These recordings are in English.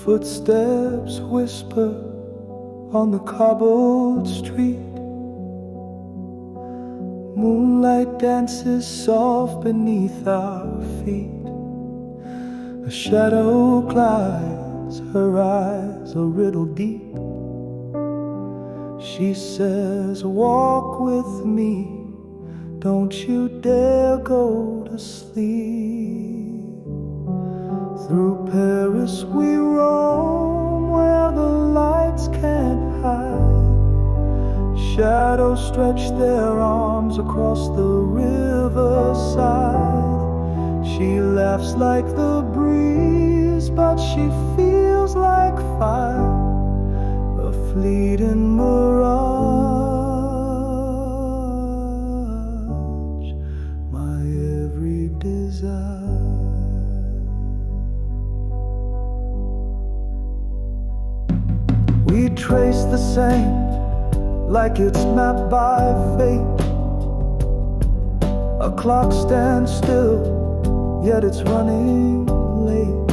Footsteps whisper on the cobbled street. Moonlight dances soft beneath our feet. A shadow glides, her eyes a riddle deep. She says, walk with me, don't you dare go to sleep. Through Paris we roam, where the lights can't hide. Shadows stretch their arms across the riverside. She laughs like the breeze, but she feels like fire, a fleeting mirage, my every desire. We trace the same like it's mapped by fate. A clock stands still, yet it's running late.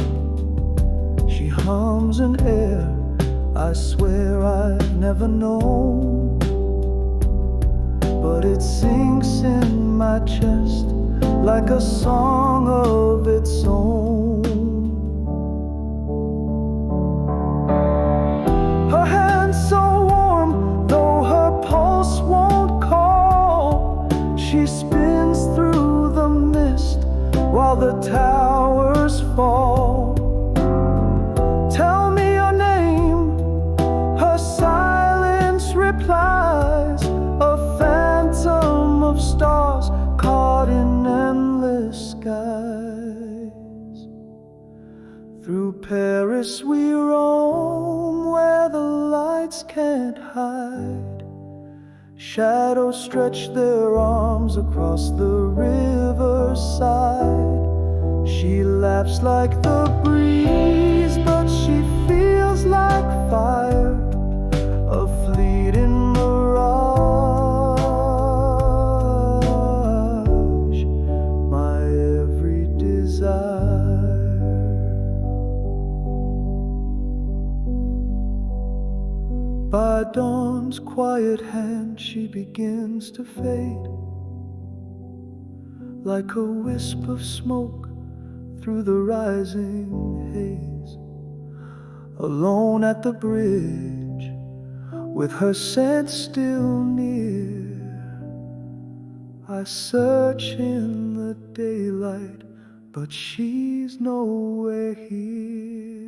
She hums an air I swear I've never known, but it sinks in my chest like a song of its own. Her hands so warm, though her pulse won't call. She spins through the mist while the towers fall. Tell me your name, her silence replies, a phantom of stars caught in endless skies. Through Paris we roam, where the lights can't hide. Shadows stretch their arms across the riverside. She laughs like the breeze, but she feels like fire, a fleeting mirage, my every desire. By dawn's quiet hand she begins to fade, like a wisp of smoke through the rising haze. Alone at the bridge, with her scent still near, I search in the daylight, but she's nowhere here.